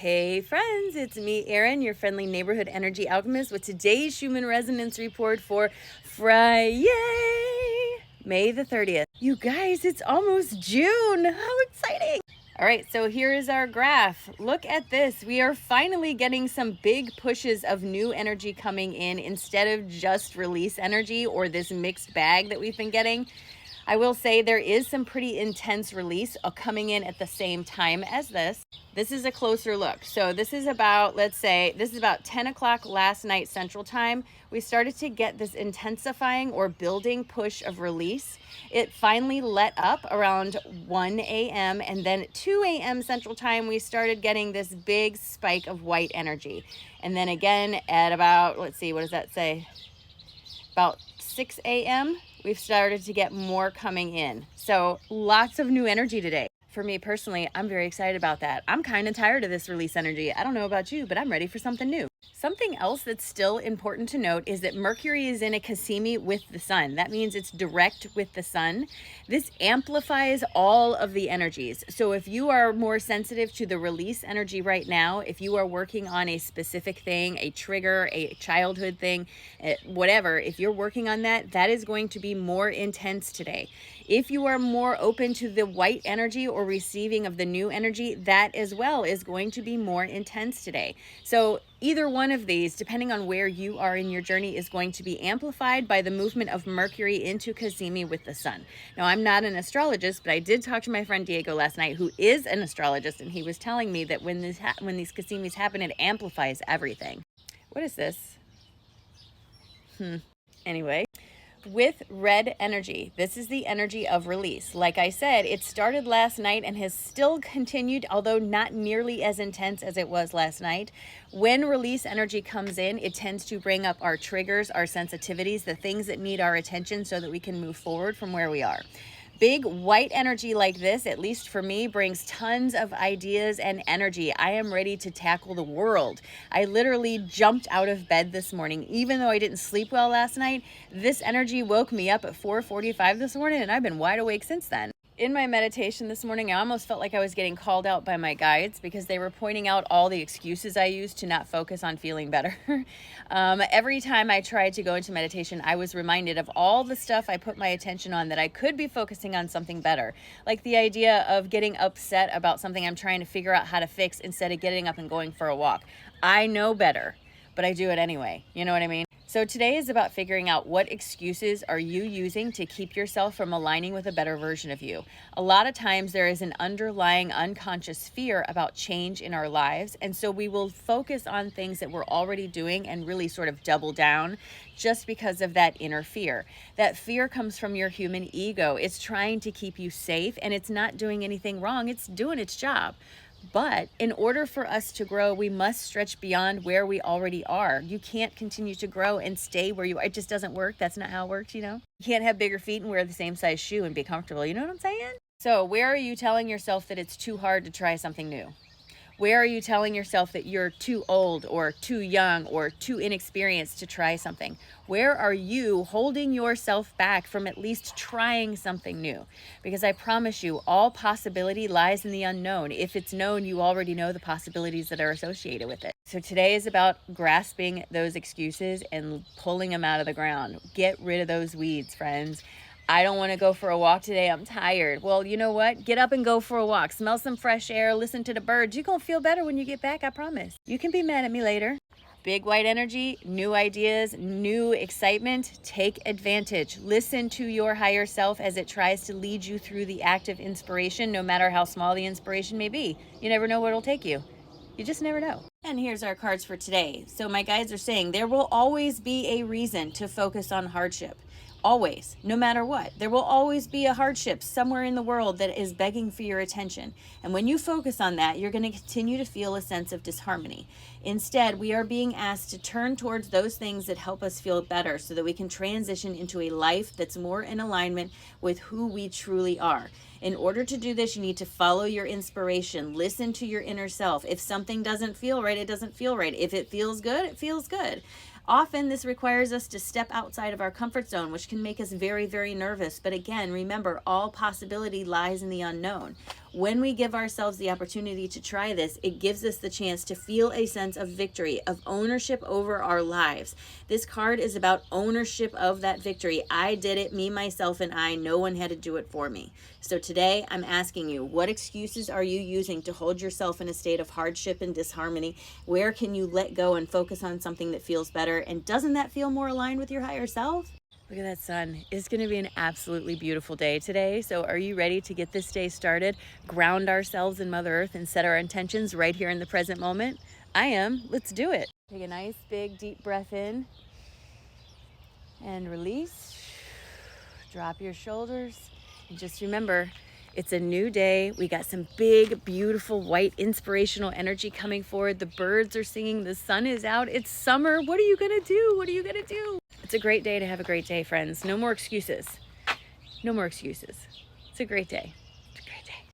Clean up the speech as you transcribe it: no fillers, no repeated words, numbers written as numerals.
Hey friends, it's me, Erin, your friendly neighborhood energy alchemist with today's Schumann resonance report for Friday, May the 30th. You guys, it's almost June. How exciting! All right, so here is our graph. Look at this. We are finally getting some big pushes of new energy coming in instead of just release energy or this mixed bag that we've been getting. I will say there is some pretty intense release coming in at the same time as this. This is a closer look. So this is about, let's say, this is about 10 o'clock last night Central Time. We started to get this intensifying or building push of release. It finally let up around 1 a.m. and then at 2 a.m. Central Time, we started getting this big spike of white energy. And then again at about, let's see, what does that say? About 6 a.m. we've started to get more coming in. So lots of new energy today. For me personally, I'm very excited about that. I'm kind of tired of this release energy. I don't know about you, but I'm ready for something new. Something else that's still important to note is that Mercury is in a Cazimi with the sun. That means it's direct with the sun. This amplifies all of the energies. So if you are more sensitive to the release energy right now, if you are working on a specific thing, a trigger, a childhood thing, whatever, if you're working on that, that is going to be more intense today. If you are more open to the white energy or receiving of the new energy, that as well is going to be more intense today. So either one of these, depending on where you are in your journey, is going to be amplified by the movement of Mercury into Cazimi with the sun. Now, I'm not an astrologist, but I did talk to my friend Diego last night, who is an astrologist, and he was telling me that when these Cazimis happen, it amplifies everything. What is this? Anyway. With red energy, this is the energy of release. Like I said, it started last night and has still continued, although not nearly as intense as it was last night. When release energy comes in, it tends to bring up our triggers, our sensitivities, the things that need our attention so that we can move forward from where we are. Big white energy like this, at least for me, brings tons of ideas and energy. I am ready to tackle the world. I literally jumped out of bed this morning. Even though I didn't sleep well last night, this energy woke me up at 4:45 this morning, and I've been wide awake since then. In my meditation this morning, I almost felt like I was getting called out by my guides because they were pointing out all the excuses I used to not focus on feeling better. Every time I tried to go into meditation, I was reminded of all the stuff I put my attention on that I could be focusing on something better. Like the idea of getting upset about something I'm trying to figure out how to fix instead of getting up and going for a walk. I know better, but I do it anyway. You know what I mean? So today is about figuring out what excuses are you using to keep yourself from aligning with a better version of you. A lot of times there is an underlying unconscious fear about change in our lives. And so we will focus on things that we're already doing and really sort of double down just because of that inner fear. That fear comes from your human ego. It's trying to keep you safe and it's not doing anything wrong. It's doing its job. But in order for us to grow, we must stretch beyond where we already are. You can't continue to grow and stay where you are. It just doesn't work. That's not how it works, you know? You can't have bigger feet and wear the same size shoe and be comfortable. You know what I'm saying? So where are you telling yourself that it's too hard to try something new? Where are you telling yourself that you're too old or too young or too inexperienced to try something? Where are you holding yourself back from at least trying something new? Because I promise you, all possibility lies in the unknown. If it's known, you already know the possibilities that are associated with it. So today is about grasping those excuses and pulling them out of the ground. Get rid of those weeds, friends. I don't want to go for a walk today. I'm tired. Well, you know what? Get up and go for a walk. Smell some fresh air. Listen to the birds. You're going to feel better when you get back, I promise. You can be mad at me later. Big white energy, new ideas, new excitement. Take advantage. Listen to your higher self as it tries to lead you through the active inspiration, no matter how small the inspiration may be. You never know where it'll take you. You just never know. And here's our cards for today. So my guides are saying there will always be a reason to focus on hardship. Always, no matter what. There will always be a hardship somewhere in the world that is begging for your attention. And when you focus on that, you're going to continue to feel a sense of disharmony. Instead, we are being asked to turn towards those things that help us feel better so that we can transition into a life that's more in alignment with who we truly are. In order to do this, you need to follow your inspiration. Listen to your inner self. If something doesn't feel right, it doesn't feel right. If it feels good, it feels good. Often this requires us to step outside of our comfort zone, which can make us very, very nervous. But again, remember, all possibility lies in the unknown. When we give ourselves the opportunity to try this, it gives us the chance to feel a sense of victory, of ownership over our lives. This card is about ownership of that victory. I did it, me, myself, and I. No one had to do it for me. So today I'm asking you, what excuses are you using to hold yourself in a state of hardship and disharmony? Where can you let go and focus on something that feels better? And doesn't that feel more aligned with your higher self? Look at that sun. It's going to be an absolutely beautiful day today. So are you ready to get this day started, ground ourselves in Mother Earth, and set our intentions right here in the present moment? I am. Let's do it. Take a nice big deep breath in and release. Drop your shoulders. And just remember, it's a new day. We got some big, beautiful, white, inspirational energy coming forward. The birds are singing. The sun is out. It's summer. What are you going to do? What are you going to do? It's a great day to have a great day, friends. No more excuses. No more excuses. It's a great day.